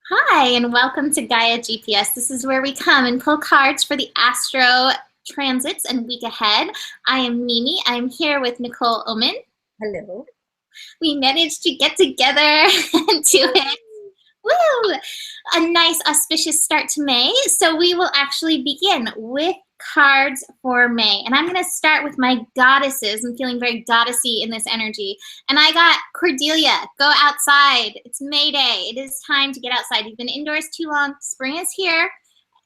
Hi, and welcome to Gaia GPS. This is where we come and pull cards for the astro transits and week ahead. I am Mimi. I'm here with Nicole Oman. Hello. We managed to get together and do it. Woo! A nice auspicious start to May. So we will actually begin with cards for May. And I'm going to start with my goddesses. I'm feeling very goddessy in this energy. And I got Cordelia, go outside. It's May Day. It is time to get outside. You've been indoors too long. Spring is here.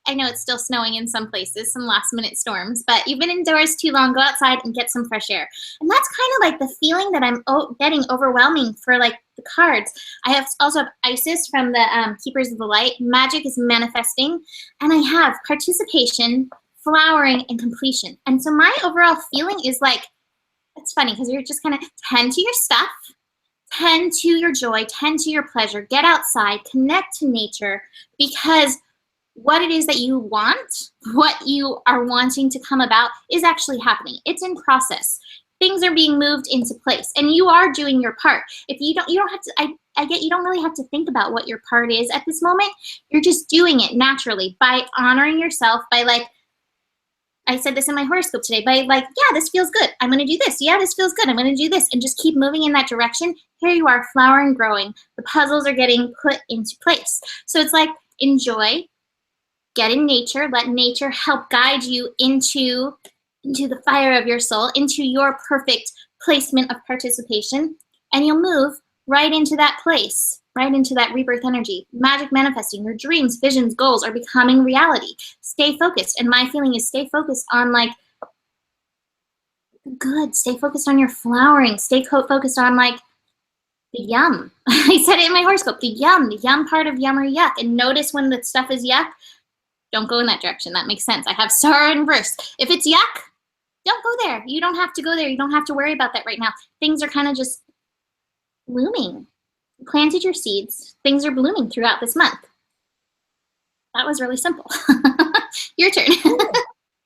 I know it's still snowing in some places, some last minute storms, but you've been indoors too long. Go outside and get some fresh air. And that's kind of like the feeling that I'm getting overwhelming for like the cards. I also have Isis from the Keepers of the Light. Magic is manifesting. And I have participation, flowering, and completion. And so my overall feeling is like, it's funny because you're just kind of tend to your stuff, tend to your joy, tend to your pleasure, get outside, connect to nature, because what it is that you want, what you are wanting to come about is actually happening. It's in process. Things are being moved into place and you are doing your part. If you don't have to, I get you don't really have to think about what your part is at this moment. You're just doing it naturally by honoring yourself, by like, I said this in my horoscope today, by like, yeah, this feels good. I'm going to do this. Yeah, this feels good. I'm going to do this, and just keep moving in that direction. Here you are, flowering, growing. The puzzles are getting put into place. So it's like, enjoy, get in nature, let nature help guide you into the fire of your soul, into your perfect placement of participation, and you'll move right into that place, right into that rebirth energy. Magic manifesting, your dreams, visions, goals are becoming reality. Stay focused, and my feeling is stay focused on like good, stay focused on your flowering, stay focused on like the yum. I said it in my horoscope, the yum part of yum or yuck, and notice when the stuff is yuck. Don't go in that direction. That makes sense. I have Star in reverse. If it's yuck, don't go there. You don't have to go there. You don't have to worry about that right now. Things are kind of just blooming. You planted your seeds. Things are blooming throughout this month. That was really simple. Your turn.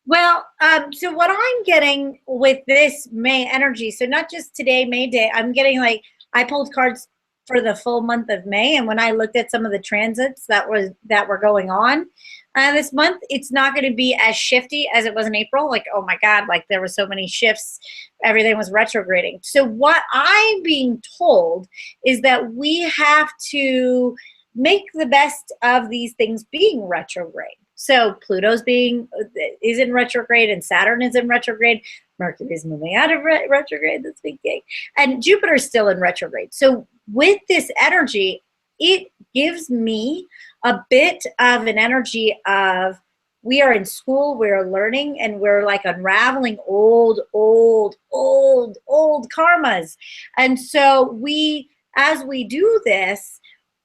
Well, so what I'm getting with this May energy, so not just today, May Day, I'm getting like, I pulled cards for the full month of May, and when I looked at some of the transits that were going on this month, it's not going to be as shifty as it was in April. Like, oh my God, like there were so many shifts, everything was retrograding. So what I'm being told is that we have to make the best of these things being retrograde. So Pluto's is in retrograde, and Saturn is in retrograde. Mercury is moving out of retrograde this weekend, and Jupiter's still in retrograde. So with this energy, it gives me a bit of an energy of we are in school, we're learning, and we're like unraveling old karmas. And so as we do this,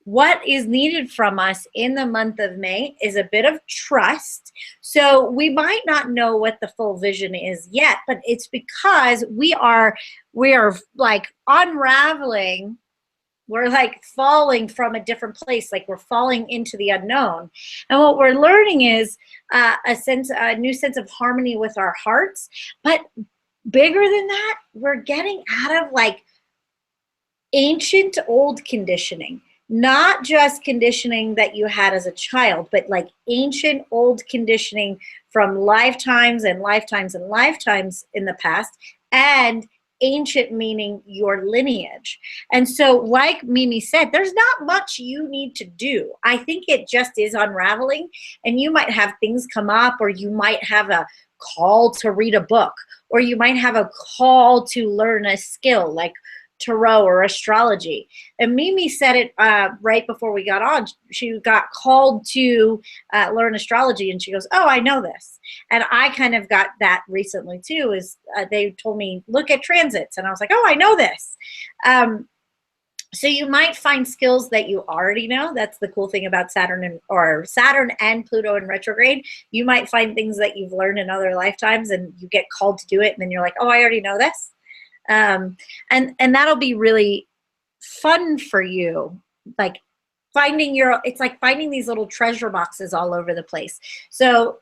what is needed from us in the month of May is a bit of trust. So we might not know what the full vision is yet, but it's because we are like unraveling. We're like falling from a different place, like we're falling into the unknown. And what we're learning is a new sense of harmony with our hearts. But bigger than that, we're getting out of like ancient old conditioning. Not just conditioning that you had as a child, but like ancient old conditioning from lifetimes and lifetimes and lifetimes in the past, and ancient meaning your lineage. And so like Mimi said, there's not much you need to do. I think it just is unraveling, and you might have things come up, or you might have a call to read a book, or you might have a call to learn a skill like tarot or astrology. And Mimi said it right before we got on. She got called to learn astrology, and she goes, oh, I know this. And I kind of got that recently too, is they told me, look at transits. And I was like, oh, I know this. So you might find skills that you already know. That's the cool thing about Saturn and Pluto in retrograde. You might find things that you've learned in other lifetimes, and you get called to do it, and then you're like, oh, I already know this. And that'll be really fun for you. Like it's like finding these little treasure boxes all over the place. So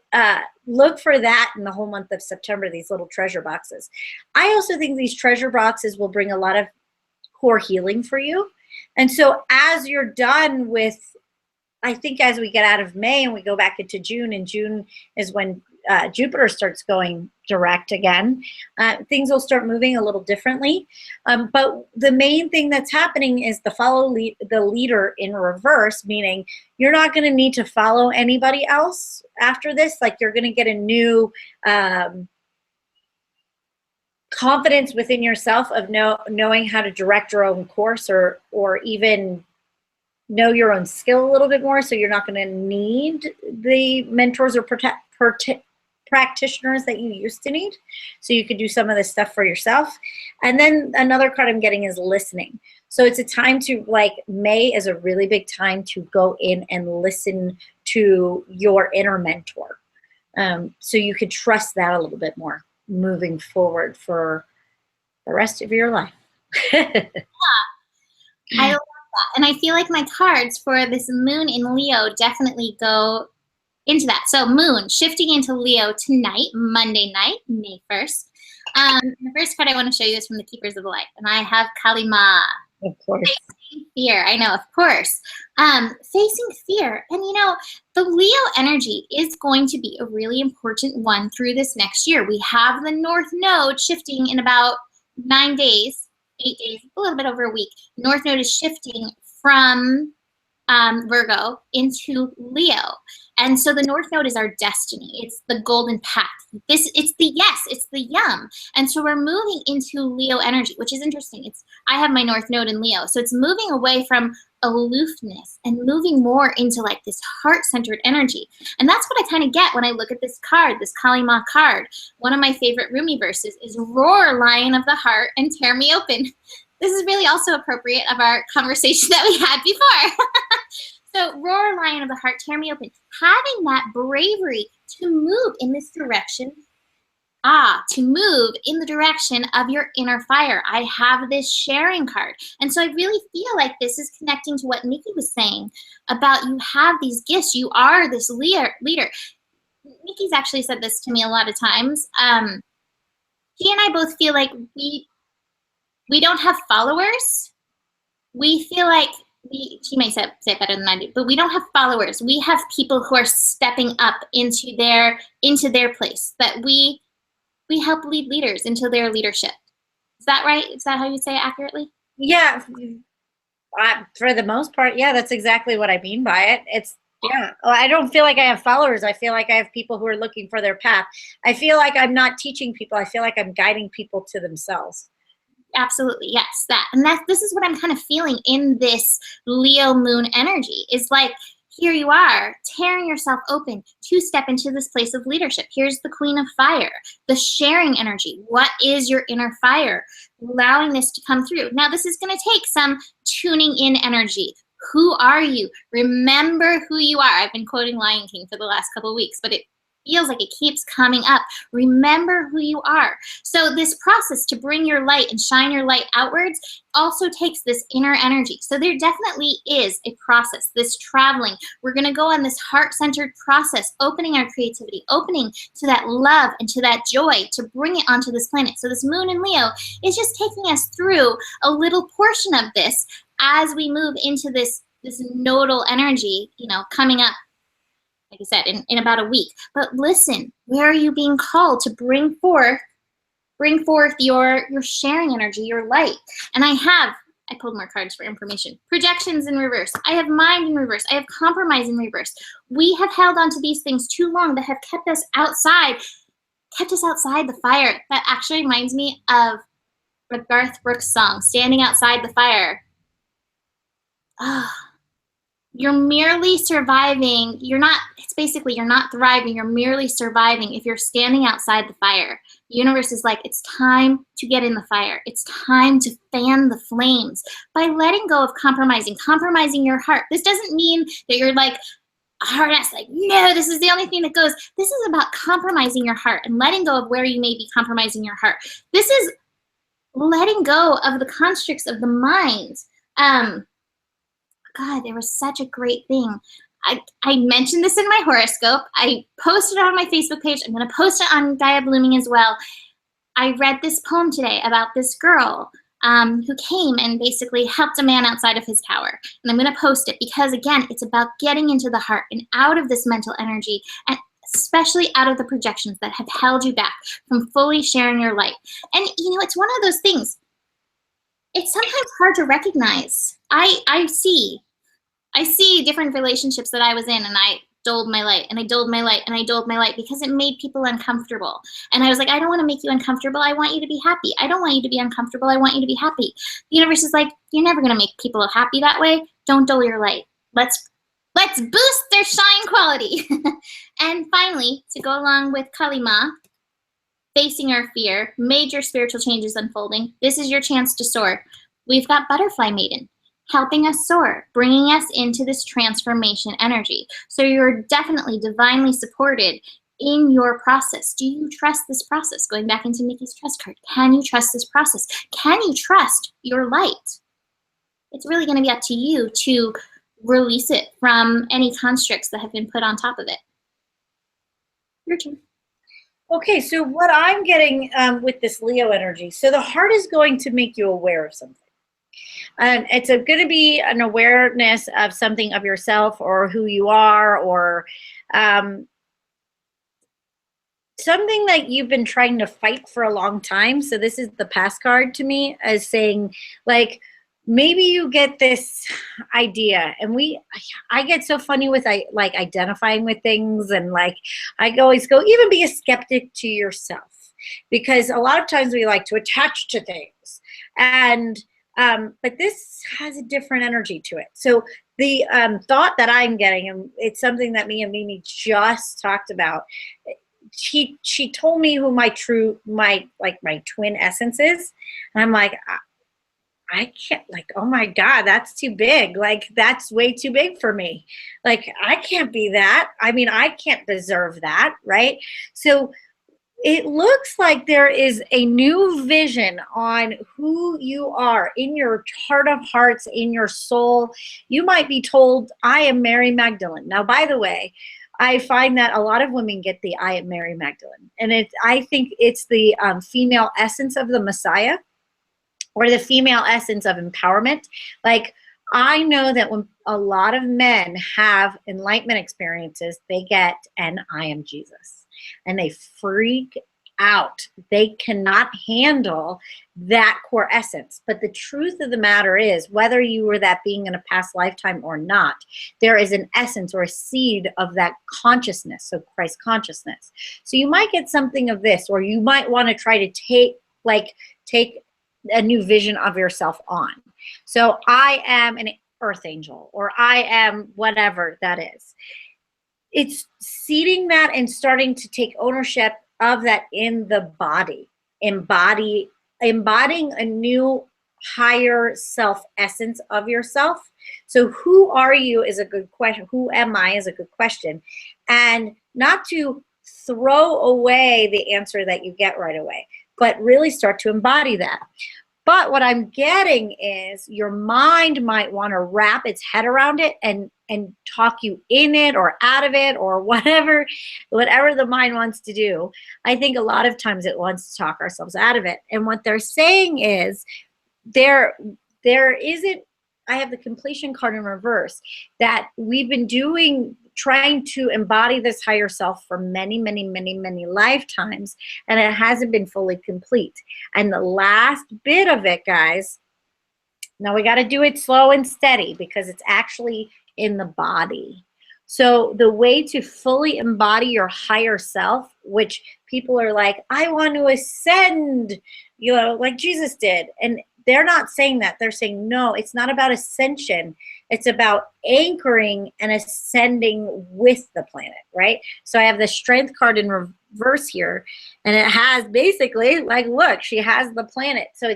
look for that in the whole month of September, these little treasure boxes. I also think these treasure boxes will bring a lot of core healing for you. And so as you're done with I think as we get out of May and we go back into June, and June is when Jupiter starts going direct again, things will start moving a little differently. But the main thing that's happening is the leader in reverse, meaning you're not going to need to follow anybody else after this. Like, you're going to get a new confidence within yourself of knowing how to direct your own course, or even know your own skill a little bit more. So you're not going to need the mentors or practitioners that you used to need. So you could do some of this stuff for yourself. And then another card I'm getting is listening. So it's a time to, like, May is a really big time to go in and listen to your inner mentor. So you could trust that a little bit more moving forward for the rest of your life. I love that. And I feel like my cards for this moon in Leo definitely go into that. So moon shifting into Leo tonight, Monday night, May 1st. The first card I want to show you is from the Keepers of the Light. And I have Kalima. Of course. Facing fear. I know, of course. Facing fear. And you know, the Leo energy is going to be a really important one through this next year. We have the North Node shifting in about 9 days. 8 days, a little bit over a week. North Node is shifting from Virgo into Leo. And so the North Node is our destiny. It's the golden path. It's the yes, it's the yum. And so we're moving into Leo energy, which is interesting. I have my North Node in Leo. So it's moving away from aloofness and moving more into like this heart-centered energy. And that's what I kind of get when I look at this card, this Kali Ma card. One of my favorite Rumi verses is roar, lion of the heart, and tear me open. This is really also appropriate of our conversation that we had before. So roar, lion of the heart, tear me open. Having that bravery to move in this direction, to move in the direction of your inner fire. I have this sharing card. And so I really feel like this is connecting to what Nikki was saying about you have these gifts. You are this leader. Nikki's actually said this to me a lot of times. She and I both feel like we don't have followers. We feel like she may say it better than I do, but we don't have followers. We have people who are stepping up into their place, that we help lead leaders into their leadership. Is that right? Is that how you say it accurately? Yeah, for the most part, yeah, that's exactly what I mean by it. I don't feel like I have followers. I feel like I have people who are looking for their path. I feel like I'm not teaching people. I feel like I'm guiding people to themselves. Absolutely, yes, that. And this is what I'm kind of feeling in this Leo moon energy, is like, here you are, tearing yourself open to step into this place of leadership. Here's the Queen of Fire, the sharing energy. What is your inner fire? Allowing this to come through. Now, this is going to take some tuning in energy. Who are you? Remember who you are. I've been quoting Lion King for the last couple of weeks, but it feels like it keeps coming up. Remember who you are. So this process to bring your light and shine your light outwards also takes this inner energy. So there definitely is a process, this traveling. We're going to go on this heart-centered process, opening our creativity, opening to that love and to that joy to bring it onto this planet. So this moon in Leo is just taking us through a little portion of this as we move into this nodal energy, coming up, like I said, in about a week. But listen, where are you being called to bring forth your sharing energy, your light? And I pulled more cards for information. Projections in reverse. I have mind in reverse. I have compromise in reverse. We have held on to these things too long that have kept us outside the fire. That actually reminds me of a Garth Brooks song, Standing Outside the Fire. You're merely surviving. You're not thriving. You're merely surviving if you're standing outside the fire. The universe is like, it's time to get in the fire. It's time to fan the flames by letting go of compromising your heart. This doesn't mean that you're like a hard ass, like, no, this is the only thing that goes. This is about compromising your heart and letting go of where you may be compromising your heart. This is letting go of the constructs of the mind. God, there was such a great thing. I mentioned this in my horoscope. I posted it on my Facebook page. I'm going to post it on Gaia Blooming as well. I read this poem today about this girl who came and basically helped a man outside of his tower. And I'm going to post it because, again, it's about getting into the heart and out of this mental energy, and especially out of the projections that have held you back from fully sharing your light. And, you know, it's one of those things. It's sometimes hard to recognize. I see different relationships that I was in, and I doled my light, and I doled my light, and I doled my light because it made people uncomfortable. And I was like, I don't want to make you uncomfortable. I want you to be happy. I don't want you to be uncomfortable. I want you to be happy. The universe is like, you're never going to make people happy that way. Don't dull your light. Let's boost their shine quality. And finally, to go along with Kalima, facing our fear, major spiritual changes unfolding. This is your chance to soar. We've got Butterfly Maiden helping us soar, bringing us into this transformation energy. So you're definitely divinely supported in your process. Do you trust this process? Going back into Nikki's trust card. Can you trust this process? Can you trust your light? It's really going to be up to you to release it from any constructs that have been put on top of it. Your turn. Okay, so what I'm getting with this Leo energy, so the heart is going to make you aware of something. It's going to be an awareness of something of yourself or who you are, or something that you've been trying to fight for a long time. So this is the past card to me, as saying, like, maybe you get this idea, and I get so funny with like identifying with things, and like I always go, even be a skeptic to yourself, because a lot of times we like to attach to things, and but this has a different energy to it. So the thought that I'm getting, and it's something that me and Mimi just talked about. She told me who my twin essence is, and I'm like, I can't, like, oh my God, that's too big. Like, that's way too big for me. Like, I can't be that. I mean, I can't deserve that, right? So it looks like there is a new vision on who you are in your heart of hearts, in your soul. You might be told, I am Mary Magdalene. Now, by the way, I find that a lot of women get the I am Mary Magdalene. And I think it's the female essence of the Messiah, or the female essence of empowerment. Like, I know that when a lot of men have enlightenment experiences, they get an I am Jesus, and they freak out. They cannot handle that core essence. But the truth of the matter is, whether you were that being in a past lifetime or not, there is an essence or a seed of that consciousness, so Christ consciousness. So you might get something of this, or you might want to try to take a new vision of yourself on. So I am an earth angel, or I am whatever that is. It's seeding that and starting to take ownership of that in the body, embodying a new higher self essence of yourself. So who are you is a good question. Who am I is a good question. And not to throw away the answer that you get right away, but really start to embody that. But what I'm getting is your mind might want to wrap its head around it and talk you in it or out of it, or whatever the mind wants to do. I think a lot of times it wants to talk ourselves out of it. And what they're saying is there isn't, I have the completion card in reverse, that we've been trying to embody this higher self for many, many, many, many lifetimes, and it hasn't been fully complete. And the last bit of it, guys, now we got to do it slow and steady, because it's actually in the body. So the way to fully embody your higher self, which people are like, I want to ascend, like Jesus did. And they're not saying that. They're saying, no, it's not about ascension. It's about anchoring and ascending with the planet, right? So I have the strength card in reverse here, and it has basically, like, look, she has the planet. So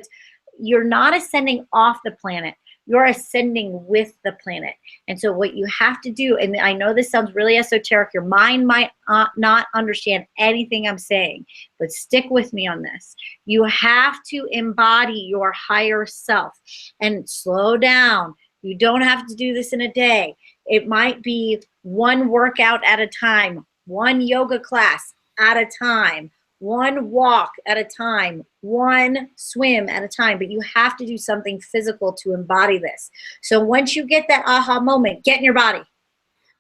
you're not ascending off the planet. You're ascending with the planet. And so what you have to do, and I know this sounds really esoteric, your mind might not understand anything I'm saying, but stick with me on this. You have to embody your higher self and slow down. You don't have to do this in a day. It might be one workout at a time, one yoga class at a time, one walk at a time, one swim at a time, but you have to do something physical to embody this. So once you get that aha moment, get in your body.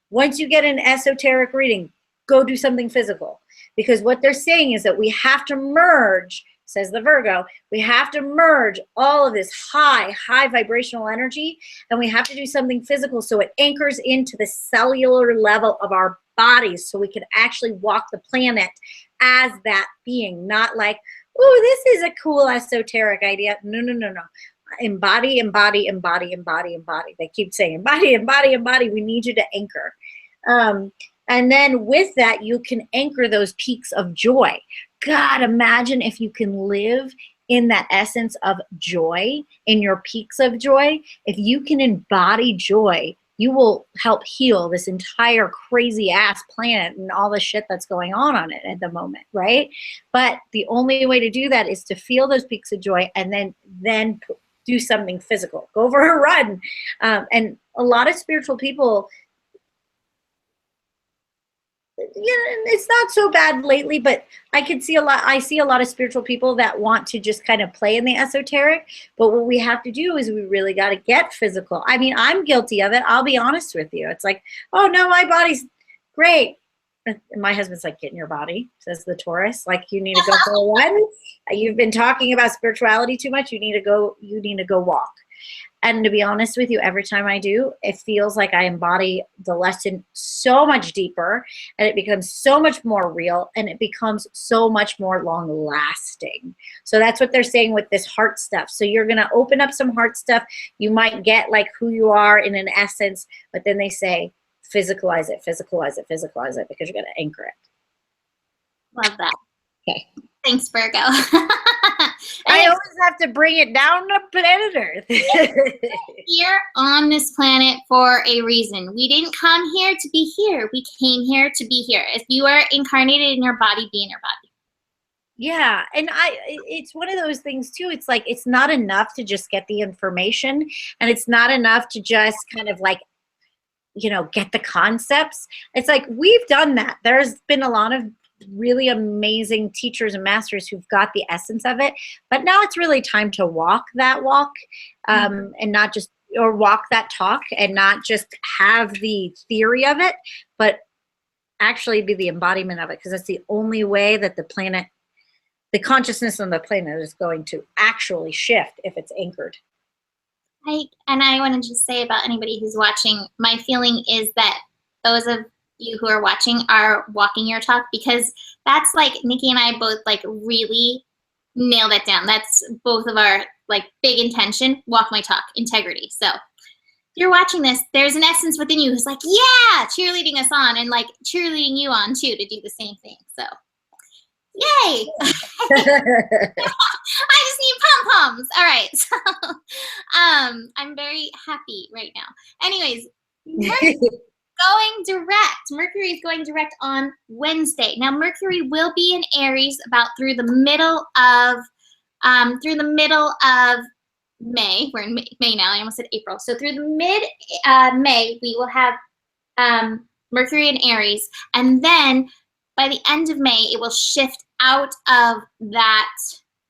Once you get an esoteric reading, go do something physical. Because what they're saying is that we have to merge, says the Virgo, we have to merge all of this high vibrational energy, and we have to do something physical so it anchors into the cellular level of our bodies so we can actually walk the planet as that being, not like, oh, this is a cool esoteric idea. No, no, no, no. Embody, embody, embody, embody, embody. They keep saying embody, embody, embody. We need you to anchor. And then with that, you can anchor those peaks of joy. God, imagine if you can live in that essence of joy, in your peaks of joy. If you can embody joy, you will help heal this entire crazy ass planet and all the shit that's going on it at the moment, right? But the only way to do that is to feel those peaks of joy and then do something physical. Go for a run. And a lot of spiritual people, it's not so bad lately, but I see a lot of spiritual people that want to just kind of play in the esoteric. But what we have to do is we really got to get physical. I mean, I'm guilty of it. I'll be honest with you. It's like, oh no, my body's great. And my husband's like, get in your body, says the Taurus. Like, you need to go for a run. You've been talking about spirituality too much. You need to go walk. And to be honest with you, every time I do, it feels like I embody the lesson so much deeper, and it becomes so much more real, and it becomes so much more long lasting. So that's what they're saying with this heart stuff. So you're going to open up some heart stuff. You might get like who you are in an essence, but then they say, physicalize it, physicalize it, physicalize it, because you're going to anchor it. Love that. Okay. Thanks, Virgo. I always have to bring it down to planet Earth. Here on this planet for a reason. We didn't come here to be here. We came here to be here. If you are incarnated in your body, be in your body. Yeah, and it's one of those things too. It's like, it's not enough to just get the information, and it's not enough to just kind of like, get the concepts. It's like, we've done that. There's been a lot of really amazing teachers and masters who've got the essence of it, but now it's really time to walk that walk, and not just, or walk that talk, and not just have the theory of it, but actually be the embodiment of it, because that's the only way that the consciousness on the planet is going to actually shift if it's anchored. I want to just say about anybody who's watching, my feeling is that those of you who are watching are walking your talk, because that's like Nikki and I both like really nailed it down. That's both of our like big intention, walk my talk, integrity. So if you're watching this, there's an essence within you who's like, yeah, cheerleading us on, and like cheerleading you on too to do the same thing. So yay. I just need pom-poms. All right. So I'm very happy right now. Anyways, Mercury is going direct on Wednesday. Now Mercury will be in Aries about through the middle of May. We're in May now. I almost said April. So through the mid May, we will have Mercury in Aries, and then by the end of May, it will shift out of that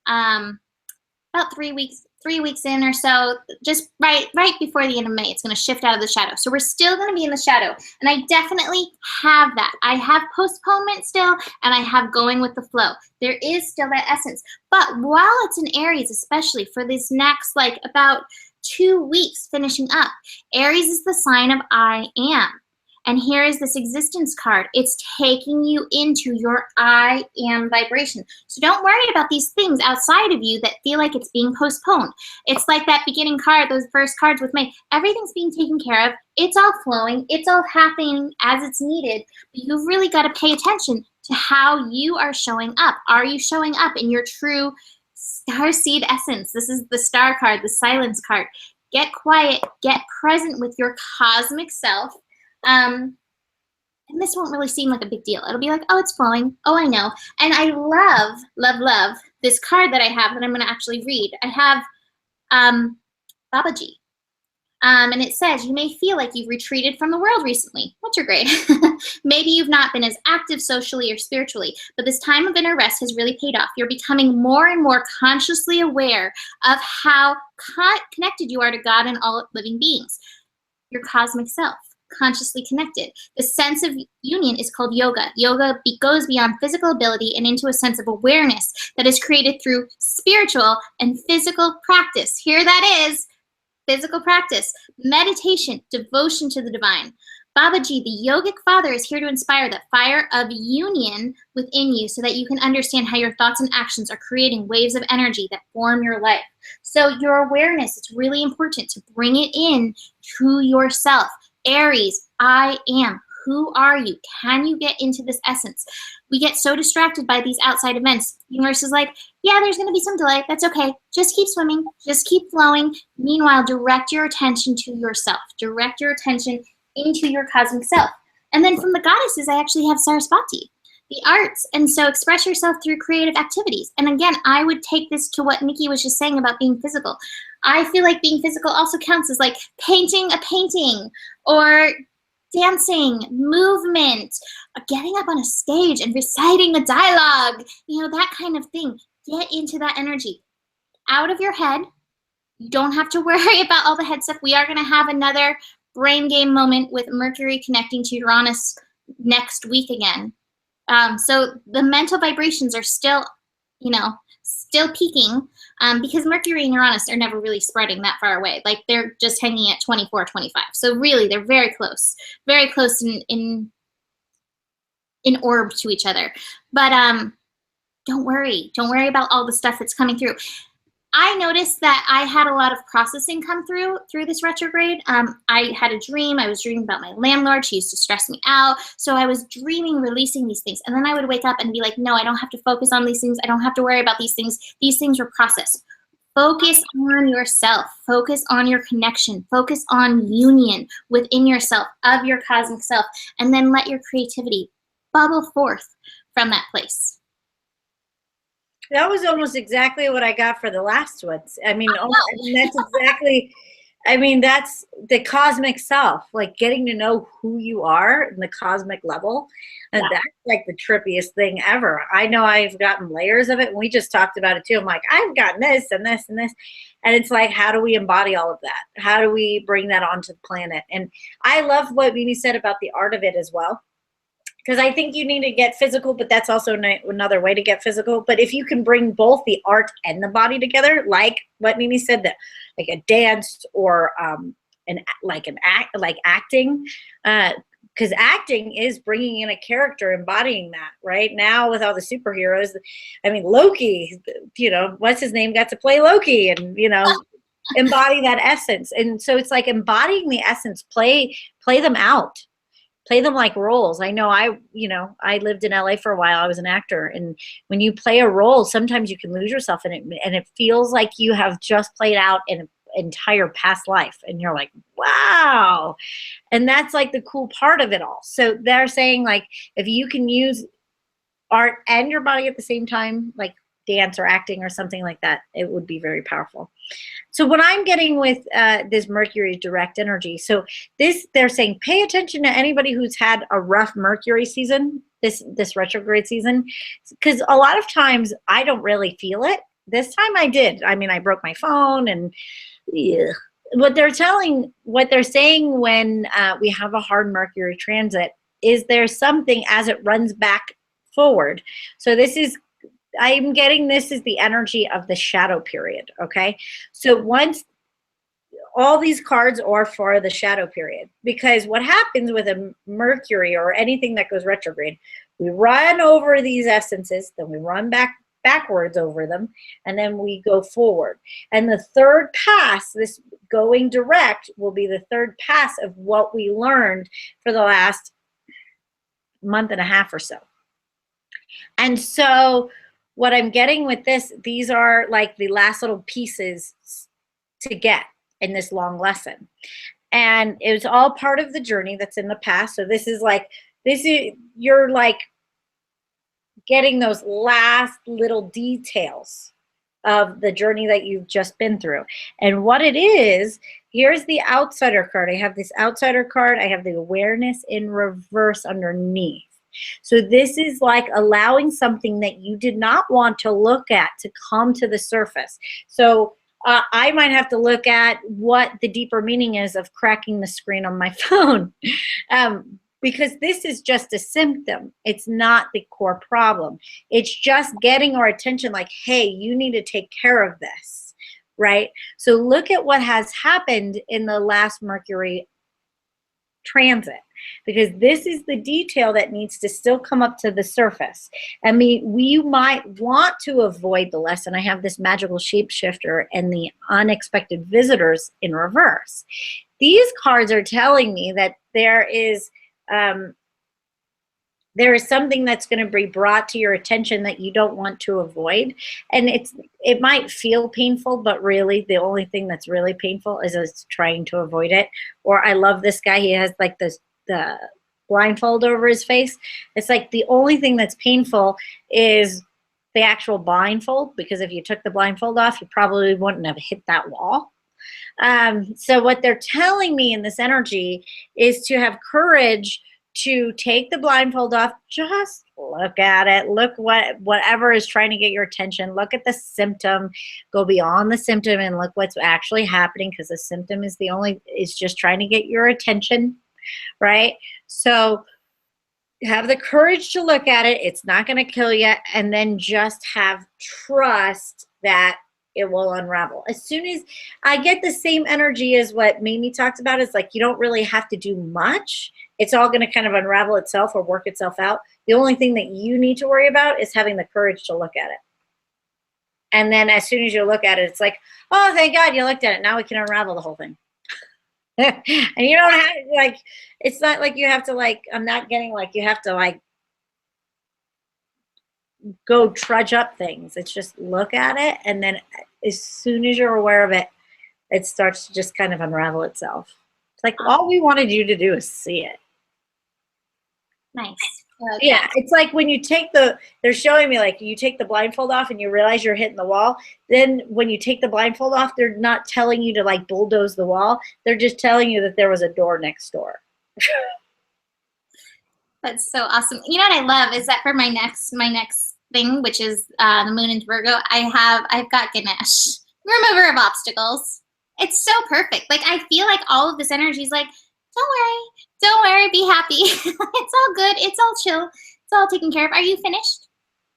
about 3 weeks in or so, just right before the end of May. It's going to shift out of the shadow. So we're still going to be in the shadow, and I definitely have that. I have postponement still, and I have going with the flow. There is still that essence, but while it's in Aries, especially for this next like about 2 weeks finishing up, Aries is the sign of I am. And here is this existence card. It's taking you into your I am vibration. So don't worry about these things outside of you that feel like it's being postponed. It's like that beginning card, those first cards with May. Everything's being taken care of. It's all flowing. It's all happening as it's needed. But you've really got to pay attention to how you are showing up. Are you showing up in your true starseed essence? This is the star card, the silence card. Get quiet. Get present with your cosmic self. And this won't really seem like a big deal. It'll be like, oh, it's flowing. Oh, I know. And I love, love, love this card that I have that I'm going to actually read. I have Babaji. And it says, you may feel like you've retreated from the world recently. Retrograde. Maybe you've not been as active socially or spiritually, but this time of inner rest has really paid off. You're becoming more and more consciously aware of how connected you are to God and all living beings, your cosmic self, consciously connected. The sense of union is called yoga. Yoga goes beyond physical ability and into a sense of awareness that is created through spiritual and physical practice. Here that is. Physical practice, meditation, devotion to the divine. Babaji, the yogic father, is here to inspire the fire of union within you so that you can understand how your thoughts and actions are creating waves of energy that form your life. So your awareness, it's really important to bring it in to yourself. Aries, I am. Who are you? Can you get into this essence? We get so distracted by these outside events. The universe is like, yeah, there's going to be some delay. That's okay. Just keep swimming. Just keep flowing. Meanwhile, direct your attention to yourself. Direct your attention into your cosmic self. And then from the goddesses, I actually have Saraswati, the arts. And so express yourself through creative activities. And again, I would take this to what Nikki was just saying about being physical. I feel like being physical also counts as like painting a painting or dancing, movement, getting up on a stage and reciting a dialogue, that kind of thing. Get into that energy. Out of your head. You don't have to worry about all the head stuff. We are going to have another brain game moment with Mercury connecting to Uranus next week again. So the mental vibrations are still, still peaking because Mercury and Uranus are never really spreading that far away. Like they're just hanging at 24, 25. So really they're very close in orb to each other. But don't worry about all the stuff that's coming through. I noticed that I had a lot of processing come through this retrograde. I had a dream. I was dreaming about my landlord. She used to stress me out. So I was dreaming, releasing these things. And then I would wake up and be like, no, I don't have to focus on these things. I don't have to worry about these things. These things were processed. Focus on yourself. Focus on your connection. Focus on union within yourself, of your cosmic self. And then let your creativity bubble forth from that place. That was almost exactly what I got for the last ones. That's exactly, that's the cosmic self, like getting to know who you are in the cosmic level. And that's like the trippiest thing ever. I know I've gotten layers of it, and we just talked about it too. I'm like, I've gotten this and this and this. And it's like, how do we embody all of that? How do we bring that onto the planet? And I love what Mimi said about the art of it as well. Because I think you need to get physical, but that's also another way to get physical. But if you can bring both the art and the body together, like what Mimi said, that like a dance or acting, because acting is bringing in a character, embodying that. Right now with all the superheroes, Loki, what's his name, got to play Loki, and embody that essence. And so it's like embodying the essence. Play them out. Play them like roles. I know I lived in LA for a while. I was an actor. And when you play a role, sometimes you can lose yourself in it. And it feels like you have just played out an entire past life. And you're like, wow. And that's like the cool part of it all. So they're saying, like, if you can use art and your body at the same time, like dance or acting or something like that, it would be very powerful. So what I'm getting with this Mercury direct energy, so they're saying pay attention to anybody who's had a rough Mercury season, this retrograde season, because a lot of times I don't really feel it. This time I did. I broke my phone, and what they're saying when we have a hard Mercury transit is there's something as it runs back forward. So I'm getting this is the energy of the shadow period, okay? So once all these cards are for the shadow period, because what happens with a Mercury or anything that goes retrograde, we run over these essences, then we run backwards over them, and then we go forward. And the third pass, this going direct, will be the third pass of what we learned for the last month and a half or so. And so what I'm getting with this, these are like the last little pieces to get in this long lesson. And it was all part of the journey that's in the past. So you're like getting those last little details of the journey that you've just been through. And what it is here's the outsider card. I have this outsider card. I have the awareness in reverse underneath. So this is like allowing something that you did not want to look at to come to the surface. So I might have to look at what the deeper meaning is of cracking the screen on my phone. Because this is just a symptom. It's not the core problem. It's just getting our attention like, hey, you need to take care of this, right? So look at what has happened in the last Mercury transit, because this is the detail that needs to still come up to the surface. I mean, we might want to avoid the lesson. I have this magical shapeshifter and the unexpected visitors in reverse. These cards are telling me that there is something that's going to be brought to your attention that you don't want to avoid. And it might feel painful, but really the only thing that's really painful is us trying to avoid it. Or I love this guy. He has like the blindfold over his face. It's like the only thing that's painful is the actual blindfold, because if you took the blindfold off, you probably wouldn't have hit that wall. So what they're telling me in this energy is to have courage to take the blindfold off, just look at it, look whatever is trying to get your attention, look at the symptom, go beyond the symptom and look what's actually happening, because the symptom is just trying to get your attention, right? So have the courage to look at it. It's not going to kill you. And then just have trust that it will unravel. As soon as I get the same energy as what Mamie talked about, is like, you don't really have to do much. It's all going to kind of unravel itself or work itself out. The only thing that you need to worry about is having the courage to look at it. And then as soon as you look at it, it's like, oh, thank God you looked at it. Now we can unravel the whole thing. And you don't have, like, it's not like you have to, like, I'm not getting like you have to, like, go trudge up things. It's just look at it, and then as soon as you're aware of it, it starts to just kind of unravel itself. It's like all we wanted you to do is see it. Nice. Yeah, it's like when you take they're showing me like you take the blindfold off and you realize you're hitting the wall. Then when you take the blindfold off, they're not telling you to like bulldoze the wall. They're just telling you that there was a door next door. That's so awesome. You know what I love is that for my next thing, which is the moon in Virgo, I've got Ganesh, remover of obstacles. It's so perfect. Like, I feel like all of this energy is like, don't worry, be happy. It's all good. It's all chill. It's all taken care of. Are you finished?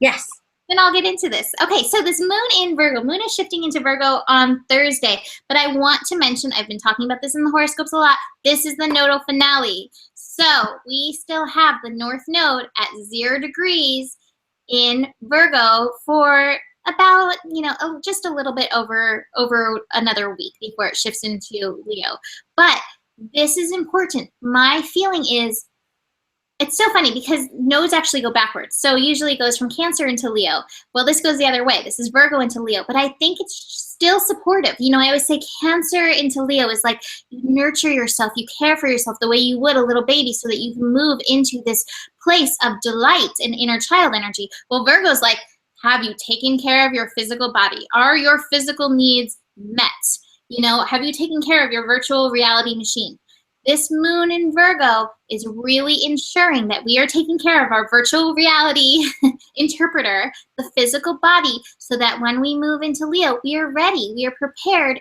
Yes. Then I'll get into this. Okay, so this moon in Virgo, moon is shifting into Virgo on Thursday, but I want to mention, I've been talking about this in the horoscopes a lot, this is the nodal finale. So we still have the North Node at 0 degrees in Virgo for about, just a little bit over another week before it shifts into Leo. But this is important. My feeling is, it's so funny because nodes actually go backwards. So usually it goes from Cancer into Leo. Well, this goes the other way. This is Virgo into Leo, but I think it's still supportive. I always say Cancer into Leo is like you nurture yourself, you care for yourself the way you would a little baby so that you can move into this place of delight and inner child energy. Well, Virgo's like, have you taken care of your physical body? Are your physical needs met? Have you taken care of your virtual reality machine? This moon in Virgo is really ensuring that we are taking care of our virtual reality interpreter, the physical body, so that when we move into Leo, we are ready. We are prepared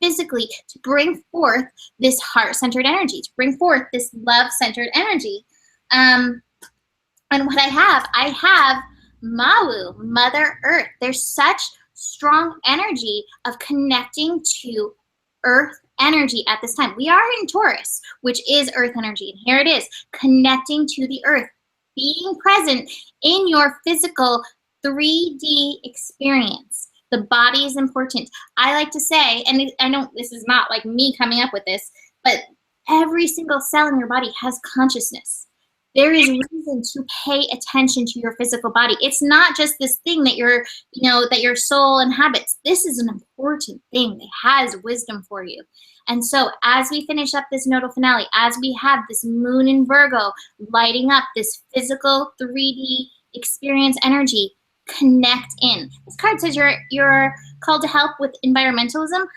physically to bring forth this heart-centered energy, to bring forth this love-centered energy. And what I have Mawu, Mother Earth. There's such strong energy of connecting to Earth energy at this time. We are in Taurus, which is Earth energy. And here it is, connecting to the Earth, being present in your physical 3D experience. The body is important. I like to say, and I know this is not like me coming up with this, but every single cell in your body has consciousness. There is reason to pay attention to your physical body. It's not just this thing that that your soul inhabits. This is an important thing that has wisdom for you. And so as we finish up this nodal finale, as we have this moon in Virgo lighting up this physical 3D experience energy, connect in. This card says you're called to help with environmentalism.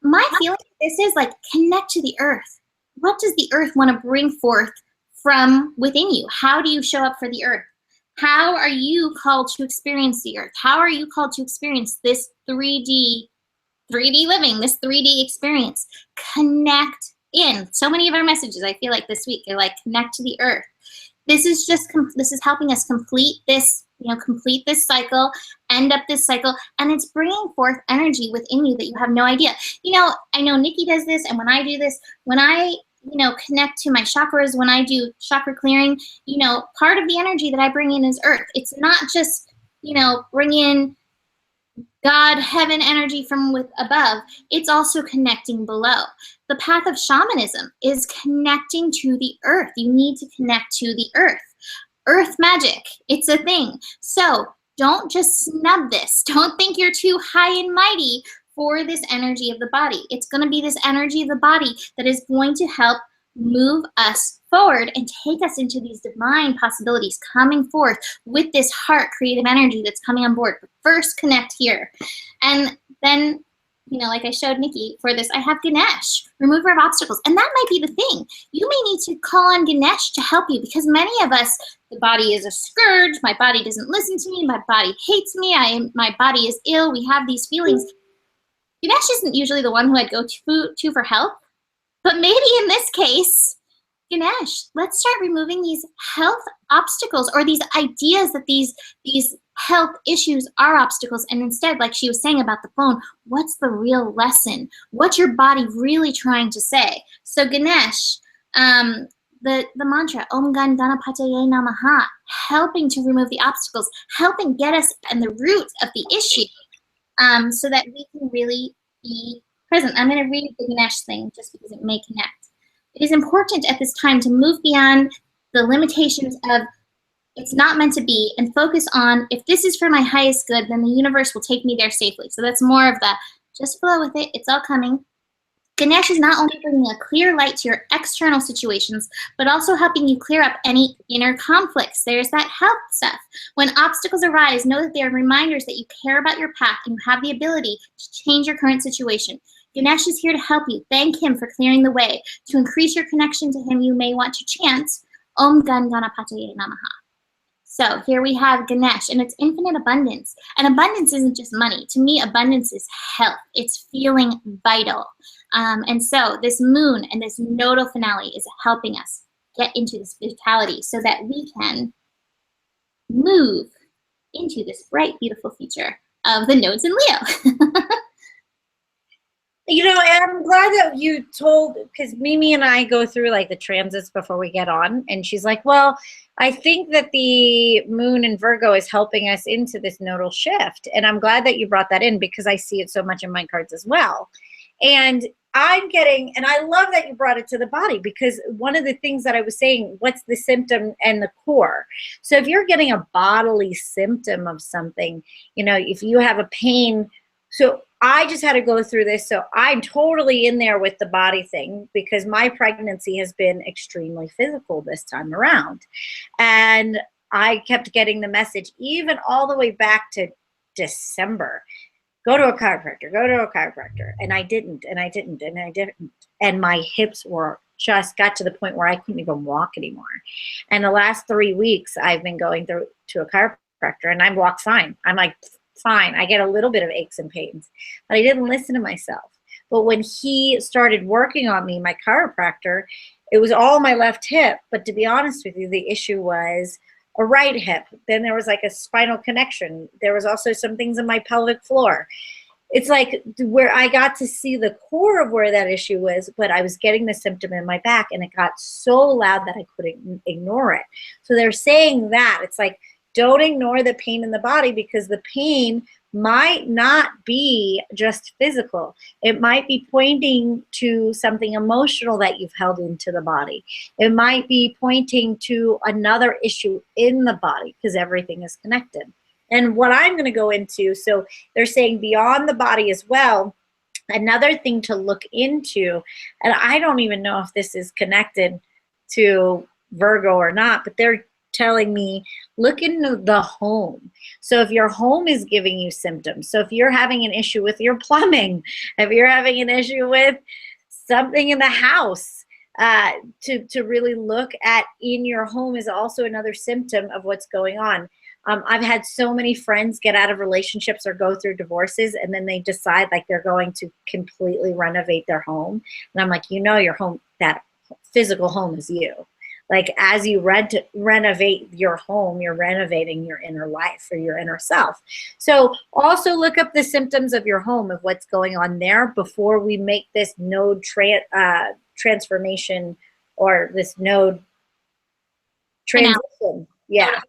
my feeling this is like connect to the earth. What does the earth want to bring forth from within you? How do you show up for the earth? How are you called to experience the earth? How are you called to experience this 3D living, this 3D experience? Connect in. So many of our messages, I feel like this week, are like connect to the earth. This is just, this is helping us complete this, complete this cycle, end up this cycle, and it's bringing forth energy within you that you have no idea. I know Nikki does this, and when I do this, when I, connect to my chakras, when I do chakra clearing, part of the energy that I bring in is earth. It's not just, bring in God, heaven energy from above. It's also connecting below. The path of shamanism is connecting to the earth. You need to connect to the earth. Earth magic, it's a thing. So don't just snub this. Don't think you're too high and mighty for this energy of the body. It's going to be this energy of the body that is going to help move us forward and take us into these divine possibilities coming forth with this heart creative energy that's coming on board. But first connect here. And then, like I showed Nikki for this, I have Ganesh, remover of obstacles. And that might be the thing. You may need to call on Ganesh to help you, because many of us, the body is a scourge. My body doesn't listen to me. My body hates me. My body is ill. We have these feelings. Ganesh isn't usually the one who I'd go to for help. But maybe in this case, Ganesh, let's start removing these health obstacles, or these ideas that these health issues are obstacles. And instead, like she was saying about the phone, what's the real lesson? What's your body really trying to say? So Ganesh, the mantra, Om Gan Ganapataye Namaha, helping to remove the obstacles, helping get us in the root of the issue, so that we can really be present. I'm going to read the Ganesh thing just because it may connect. It is important at this time to move beyond the limitations of it's not meant to be and focus on, if this is for my highest good, then the universe will take me there safely. So that's more of the just flow with it. It's all coming. Ganesh is not only bringing a clear light to your external situations, but also helping you clear up any inner conflicts. There's that health stuff. When obstacles arise, know that they are reminders that you care about your path and you have the ability to change your current situation. Ganesh is here to help you. Thank him for clearing the way. To increase your connection to him, you may want to chant Om Gan Ganapataye Namaha. So here we have Ganesh, and it's infinite abundance. And abundance isn't just money. To me, abundance is health. It's feeling vital. And so this moon and this nodal finale is helping us get into this vitality so that we can move into this bright, beautiful future of the nodes in Leo. And I'm glad that you told, because Mimi and I go through like the transits before we get on, and she's like, well, I think that the moon in Virgo is helping us into this nodal shift. And I'm glad that you brought that in, because I see it so much in my cards as well. And and I love that you brought it to the body, because one of the things that I was saying, what's the symptom and the core? So if you're getting a bodily symptom of something, if you have a pain, so I just had to go through this. So I'm totally in there with the body thing, because my pregnancy has been extremely physical this time around. And I kept getting the message, even all the way back to December, go to a chiropractor, go to a chiropractor. And I didn't, and I didn't, and I didn't. And my hips were just got to the point where I couldn't even walk anymore. And the last 3 weeks I've been going to a chiropractor, and I walk fine. I'm like, fine. I get a little bit of aches and pains, but I didn't listen to myself. But when he started working on me, my chiropractor, it was all my left hip. But to be honest with you, the issue was a right hip. Then there was like a spinal connection. There was also some things in my pelvic floor. It's like where I got to see the core of where that issue was, but I was getting the symptom in my back, and it got so loud that I couldn't ignore it. So they're saying that it's like, don't ignore the pain in the body, because the pain might not be just physical. It might be pointing to something emotional that you've held into the body. It might be pointing to another issue in the body, because everything is connected. And what I'm going to go into, so they're saying beyond the body as well, another thing to look into, and I don't even know if this is connected to Virgo or not, but they're telling me, look into the home. So if your home is giving you symptoms, so if you're having an issue with your plumbing, if you're having an issue with something in the house, to really look at in your home is also another symptom of what's going on. I've had so many friends get out of relationships or go through divorces, and then they decide like they're going to completely renovate their home. And I'm like, you know, your home, that physical home is you. Like as you renovate your home, you're renovating your inner life or your inner self. So also look up the symptoms of your home, of what's going on there before we make this node transformation or this node transition. Yeah.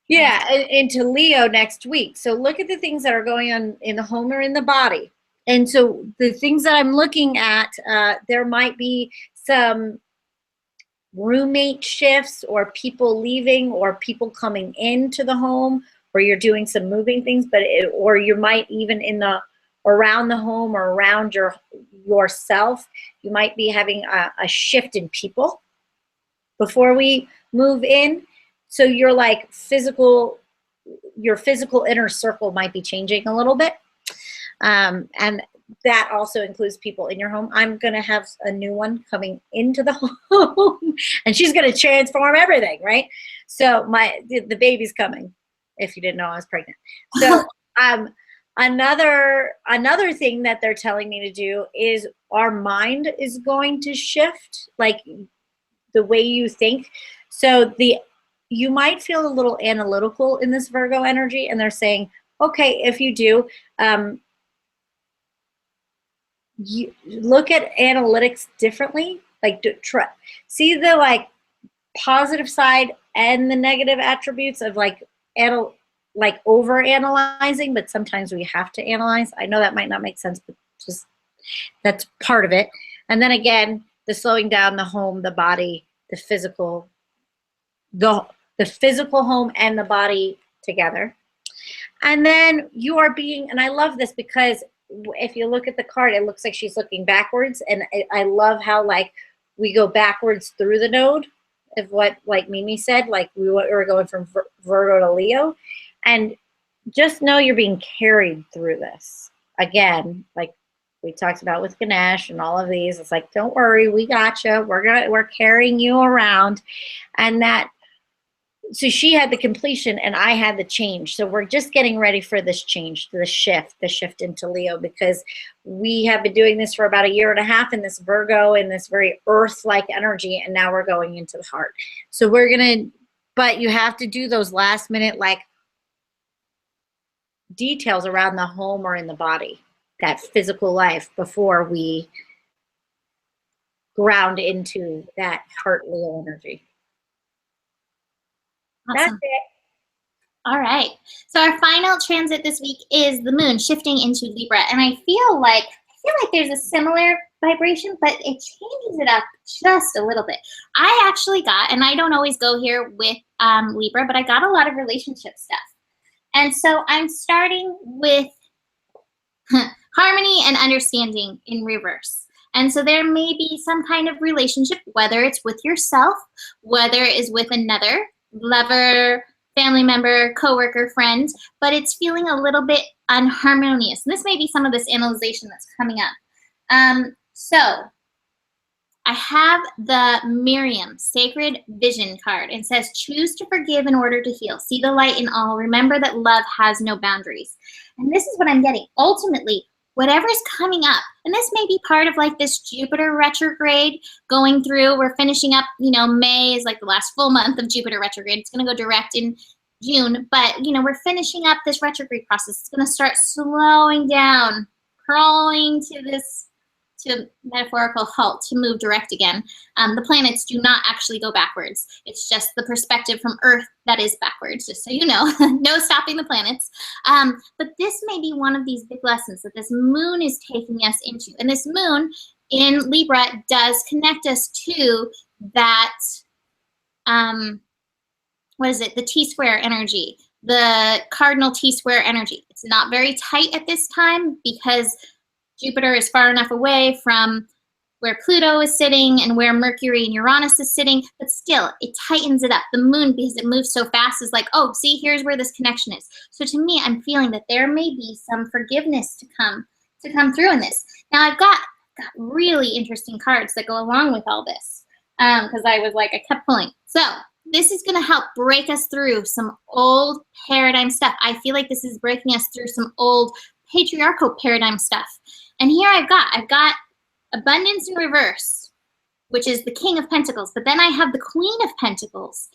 Yeah, into Leo next week. So look at the things that are going on in the home or in the body. And so the things that I'm looking at, there might be some roommate shifts or people leaving or people coming into the home, or you're doing some moving things, or you might even around the home or around yourself, you might be having a shift in people before we move in. So your physical inner circle might be changing a little bit. And that also includes people in your home. I'm going to have a new one coming into the home, and she's going to transform everything, right? So the baby's coming, if you didn't know I was pregnant. So another thing that they're telling me to do is our mind is going to shift, like the way you think. So you might feel a little analytical in this Virgo energy, and they're saying, okay, if you do, you look at analytics differently. Like see the like positive side and the negative attributes of like over analyzing, but sometimes we have to analyze. I know that might not make sense, but just that's part of it. And then again, the slowing down, the home, the body, the physical home and the body together. And then you are being, and I love this because if you look at the card, it looks like she's looking backwards. And I love how like we go backwards through the node of what like Mimi said, like we were going from Virgo to Leo. And just know you're being carried through this. Again, like we talked about with Ganesh and all of these, it's like, don't worry, we got you. We're carrying you around. And so she had the completion and I had the change. So we're just getting ready for this change, the shift into Leo, because we have been doing this for about 1.5 years in this Virgo, in this very earth-like energy. And now we're going into the heart. So but you have to do those last minute, like details around the home or in the body, that physical life, before we ground into that heart Leo energy. Awesome. That's it. All right. So our final transit this week is the moon shifting into Libra. And I feel like there's a similar vibration, but it changes it up just a little bit. I actually got, and I don't always go here with Libra, but I got a lot of relationship stuff. And so I'm starting with harmony and understanding in reverse. And so there may be some kind of relationship, whether it's with yourself, whether it is with another lover, family member, coworker, friend, but it's feeling a little bit unharmonious. And this may be some of this analyzation that's coming up. So I have the Miriam Sacred Vision card. It says, choose to forgive in order to heal. See the light in all. Remember that love has no boundaries. And this is what I'm getting. Ultimately, whatever's coming up, and this may be part of like this Jupiter retrograde going through. We're finishing up, May is like the last full month of Jupiter retrograde. It's going to go direct in June, but we're finishing up this retrograde process. It's going to start slowing down, crawling to metaphorical halt, to move direct again. The planets do not actually go backwards. It's just the perspective from Earth that is backwards, just so you know. No stopping the planets. But this may be one of these big lessons that this moon is taking us into. And this moon in Libra does connect us to that, what is it? The T-square energy, the cardinal T-square energy. It's not very tight at this time because Jupiter is far enough away from where Pluto is sitting and where Mercury and Uranus is sitting, but still it tightens it up. The moon, because it moves so fast, is like, oh, see, here's where this connection is. So to me, I'm feeling that there may be some forgiveness to come through in this. Now I've got really interesting cards that go along with all this, because I kept pulling. So this is going to help break us through some old paradigm stuff. I feel like this is breaking us through some old patriarchal paradigm stuff. And here I've got abundance in reverse, which is the King of Pentacles, but then I have the Queen of Pentacles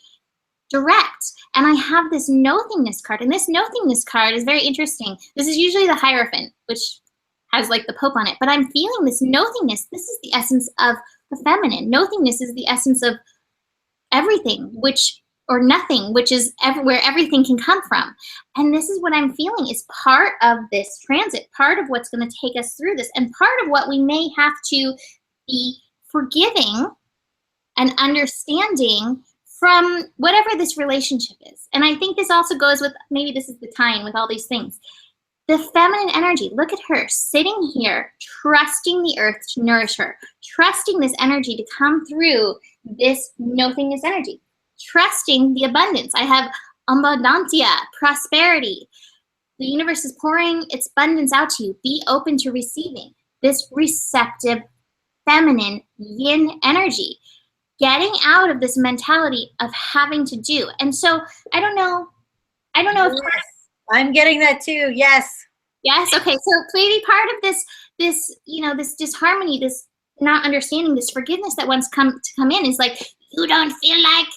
direct, and I have this nothingness card, and this nothingness card is very interesting. This is usually the Hierophant, which has like the Pope on it, but I'm feeling this nothingness. This is the essence of the feminine. Nothingness is the essence of everything, or nothing, which is where everything can come from. And this is what I'm feeling is part of this transit, part of what's going to take us through this, and part of what we may have to be forgiving and understanding from whatever this relationship is. And I think this also goes with, maybe this is the tie-in with all these things. The feminine energy, look at her sitting here, trusting the earth to nourish her, trusting this energy to come through this nothingness energy, trusting the abundance. I have abundantia, prosperity. The universe is pouring its abundance out to you. Be open to receiving this receptive, feminine, yin energy, getting out of this mentality of having to do. And so I don't know if I'm getting that too. Yes. Yes. Okay. So maybe part of this disharmony, this not understanding, this forgiveness that wants to come in is like, you don't feel like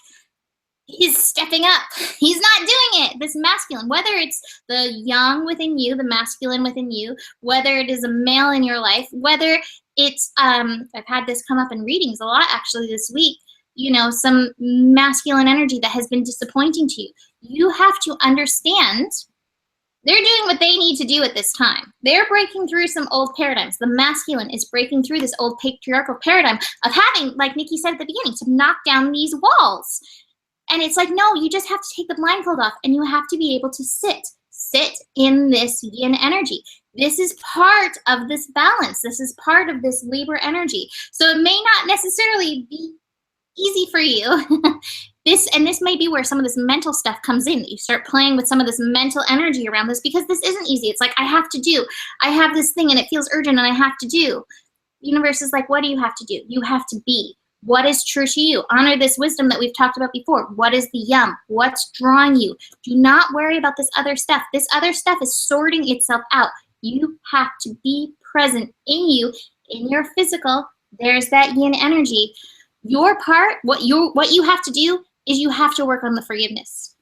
he's stepping up. He's not doing it. This masculine, whether it's the yang within you, the masculine within you, whether it is a male in your life, whether it's, I've had this come up in readings a lot actually this week, some masculine energy that has been disappointing to you. You have to understand they're doing what they need to do at this time. They're breaking through some old paradigms. The masculine is breaking through this old patriarchal paradigm of having, like Nikki said at the beginning, to knock down these walls. And it's like, no, you just have to take the blindfold off and you have to be able to sit in this yin energy. This is part of this balance. This is part of this Libra energy. So it may not necessarily be easy for you. This may be where some of this mental stuff comes in. You start playing with some of this mental energy around this, because this isn't easy. It's like, I have this thing and it feels urgent and I have to do. The universe is like, what do you have to do? You have to be. What is true to you? Honor this wisdom that we've talked about before. What is the yum? What's drawing you? Do not worry about this other stuff. This other stuff is sorting itself out. You have to be present in you, in your physical. There's that yin energy. Your part, what you have to do is you have to work on the forgiveness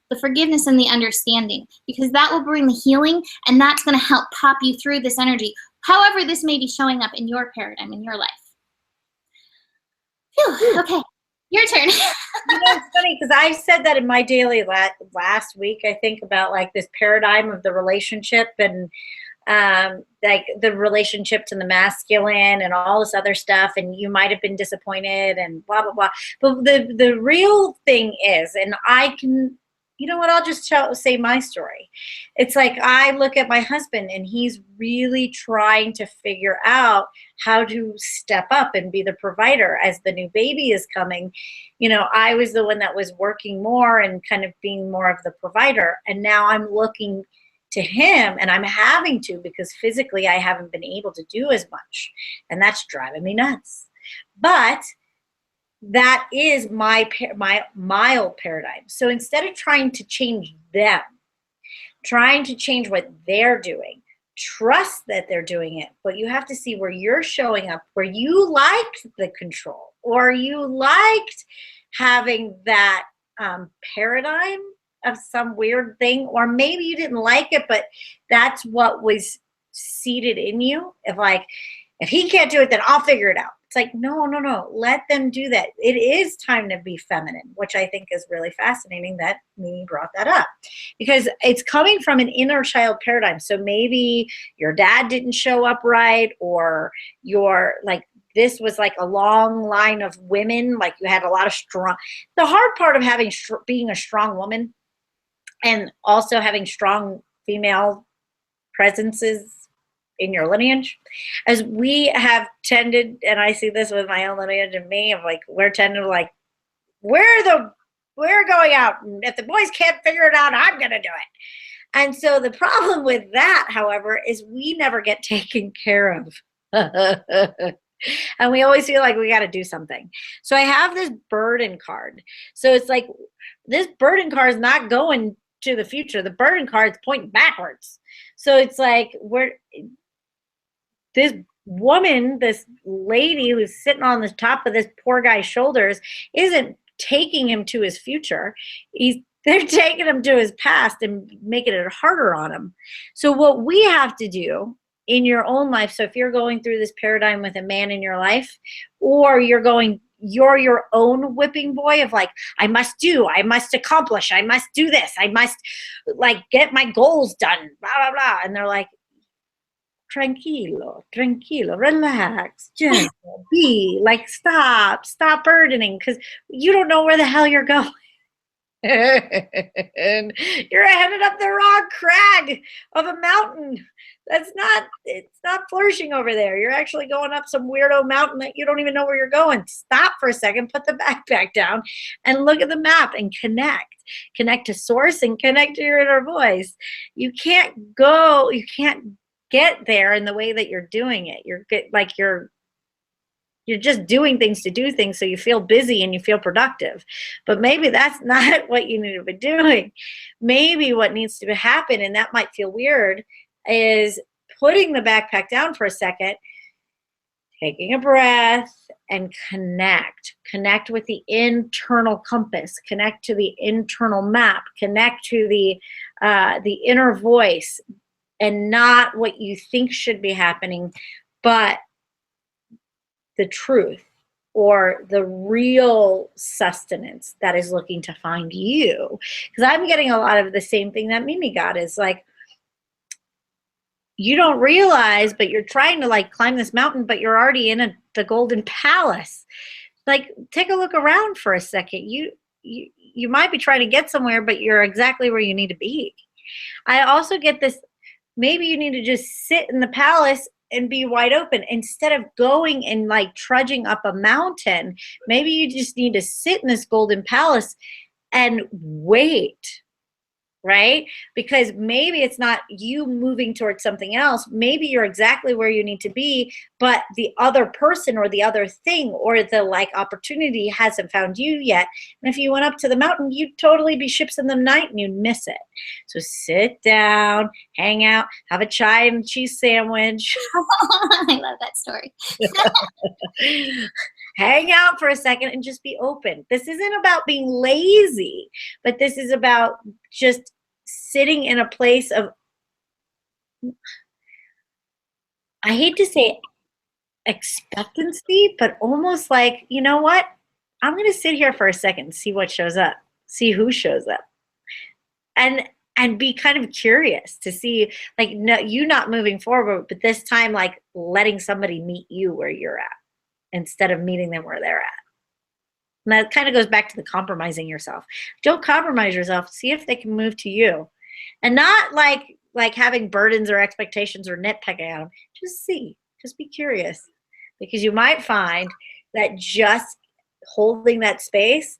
and the understanding, because that will bring the healing, and that's going to help pop you through this energy, however this may be showing up in your paradigm, in your life. Whew, okay, your turn. It's funny because I said that in my daily last week, I think, about like this paradigm of the relationship and like the relationship to the masculine and all this other stuff, and you might have been disappointed and blah blah blah. But the real thing is, and I can, I'll just say my story. It's like, I look at my husband and he's really trying to figure out how to step up and be the provider as the new baby is coming. I was the one that was working more and kind of being more of the provider, and now I'm looking to him, and I'm having to, because physically I haven't been able to do as much, and that's driving me nuts. But that is my mild paradigm. So instead of trying to change them, trying to change what they're doing, trust that they're doing it, but you have to see where you're showing up, where you liked the control, or you liked having that paradigm of some weird thing, or maybe you didn't like it, but that's what was seated in you. If he can't do it, then I'll figure it out. It's like, no, let them do that. It is time to be feminine, which I think is really fascinating that Mimi brought that up, because it's coming from an inner child paradigm. So maybe your dad didn't show up right, or this was like a long line of women, like you had a lot of strong. The hard part of being a strong woman and also having strong female presences in your lineage, as we have tended, and I see this with my own lineage and me, of like, we're tending to like, we're going out, and if the boys can't figure it out, I'm gonna do it. And so the problem with that, however, is we never get taken care of. And we always feel like we got to do something. So I have this burden card. So it's like, this burden card is not going to the future. The burden card is pointing backwards. So it's like, this woman, this lady who's sitting on the top of this poor guy's shoulders, isn't taking him to his future. They're taking him to his past and making it harder on him. So what we have to do in your own life, so if you're going through this paradigm with a man in your life, or you're your own whipping boy of like, I must accomplish, I must do this, I must like get my goals done, blah, blah, blah. And they're like, tranquilo, relax, gentle, be like, stop burdening, because you don't know where the hell you're going. And you're headed up the wrong crag of a mountain. It's not flourishing over there. You're actually going up some weirdo mountain that you don't even know where you're going. Stop for a second, put the backpack down, and look at the map and connect to source and connect to your inner voice. You can't get there in the way that you're doing it. You're just doing things to do things, so you feel busy and you feel productive. But maybe that's not what you need to be doing. Maybe what needs to happen, and that might feel weird, is putting the backpack down for a second, taking a breath, and connect with the internal compass, connect to the internal map, connect to the inner voice, and not what you think should be happening, but the truth, or the real sustenance that is looking to find you. Because I'm getting a lot of the same thing that Mimi got, is like, you don't realize, but you're trying to like climb this mountain, but you're already in the Golden Palace. Like, take a look around for a second. You might be trying to get somewhere, but you're exactly where you need to be. I also get this, maybe you need to just sit in the palace and be wide open instead of going and like trudging up a mountain. Maybe you just need to sit in this Golden Palace and wait. Right? Because maybe it's not you moving towards something else. Maybe you're exactly where you need to be, but the other person or the other thing or the like opportunity hasn't found you yet. And if you went up to the mountain, you'd totally be ships in the night and you'd miss it. So sit down, hang out, have a chai and cheese sandwich. I love that story. Hang out for a second and just be open. This isn't about being lazy, but this is about just sitting in a place of, I hate to say expectancy, but almost like, you know what? I'm going to sit here for a second and see what shows up, see who shows up. And be kind of curious to see, like, no, you not moving forward, but this time, like, letting somebody meet you where you're at, instead of meeting them where they're at. And that kind of goes back to the compromising yourself. Don't compromise yourself. See if they can move to you. And not like having burdens or expectations or nitpicking at them. Just see. Just be curious. Because you might find that just holding that space,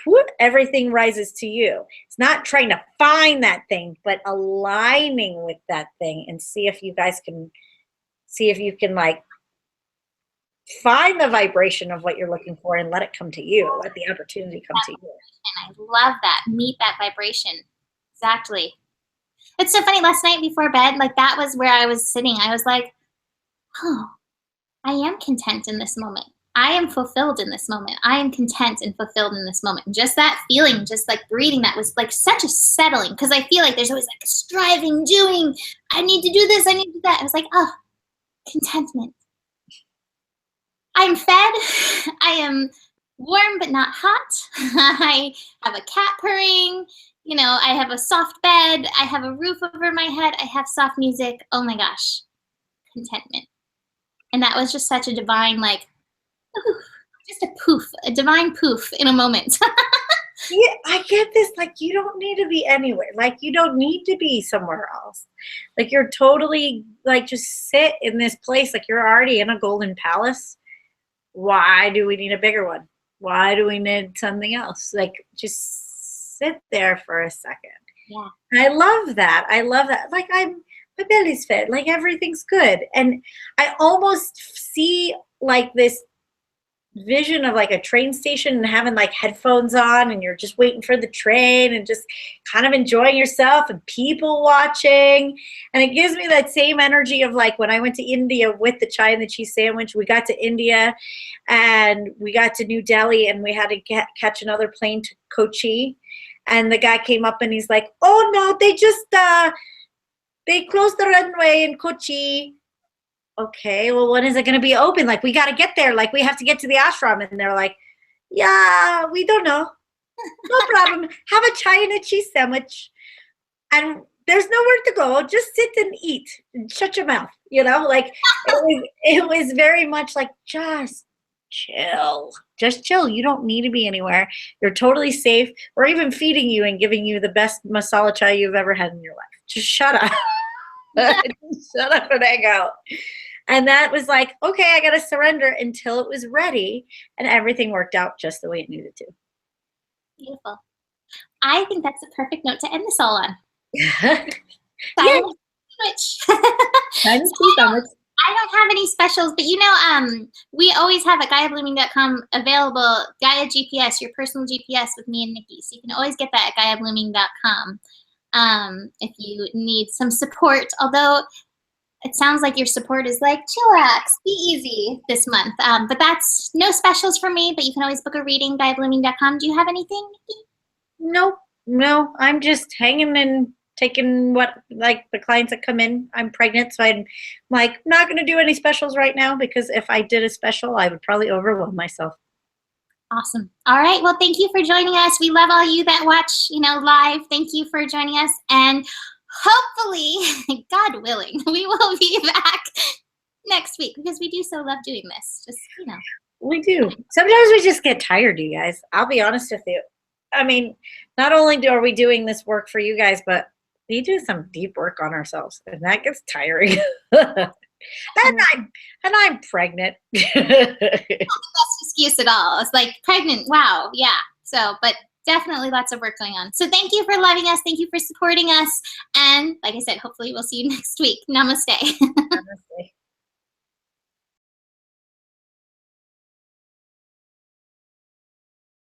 whoop, everything rises to you. It's not trying to find that thing, but aligning with that thing, and see if you can like find the vibration of what you're looking for and let it come to you. Let the opportunity come to you. And I love that. Meet that vibration. Exactly. It's so funny. Last night before bed, like, that was where I was sitting. I was like, oh, I am content in this moment. I am fulfilled in this moment. I am content and fulfilled in this moment. Just that feeling, just like breathing, that was like such a settling, because I feel like there's always like a striving, doing, I need to do this, I need to do that. I was like, oh, contentment. I'm fed. I am warm but not hot. I have a cat purring. You know, I have a soft bed. I have a roof over my head. I have soft music. Oh my gosh. Contentment. And that was just such a divine, like, oof, just a poof, a divine poof in a moment. Yeah, I get this. Like, you don't need to be anywhere. Like, you don't need to be somewhere else. Like, you're totally, like, just sit in this place. Like, you're already in a golden palace. Why do we need a bigger one? Why do we need something else? Like, just sit there for a second. Yeah. I love that. I love that. Like, my belly's fed. Like, everything's good. And I almost see, like, this vision of like a train station and having like headphones on and you're just waiting for the train and just kind of enjoying yourself and people watching. And it gives me that same energy of like when I went to India with the chai and the cheese sandwich. We got to India and we got to New Delhi and we had to catch another plane to Kochi. And the guy came up and he's like, oh no, they just they closed the runway in Kochi. Okay, well, when is it going to be open? Like, we got to get there. Like, we have to get to the ashram. And they're like, yeah, we don't know. No problem. Have a chai and a cheese sandwich. And there's nowhere to go. Just sit and eat and shut your mouth. You know, like, it was very much like, just chill. Just chill. You don't need to be anywhere. You're totally safe. We're even feeding you and giving you the best masala chai you've ever had in your life. Just shut up. Shut up and hang out. And that was like, okay, I got to surrender until it was ready. And everything worked out just the way it needed to. Beautiful. I think that's a perfect note to end this all on. Yeah. Switch. I don't have any specials, but you know, we always have at GaiaBlooming.com available Gaia GPS, your personal GPS with me and Nikki. So you can always get that at GaiaBlooming.com if you need some support. Although it sounds like your support is like, chillax, be easy this month. But that's no specials for me, but you can always book a reading, GaiaBlooming.com. Do you have anything, Nikki? Nope. No, I'm just hanging and taking what, like, the clients that come in. I'm pregnant, so I'm like not going to do any specials right now because if I did a special, I would probably overwhelm myself. Awesome. All right. Well, thank you for joining us. We love all you that watch, live. Thank you for joining us. And hopefully, God willing, we will be back next week because we do so love doing this. Just, We do. Sometimes we just get tired, you guys. I'll be honest with you. I mean, not only are we doing this work for you guys, but we do some deep work on ourselves, and that gets tiring. and I'm pregnant. Not the best excuse at all. It's like pregnant. Wow. Yeah. So, but definitely lots of work going on. So thank you for loving us. Thank you for supporting us. And like I said, hopefully we'll see you next week. Namaste.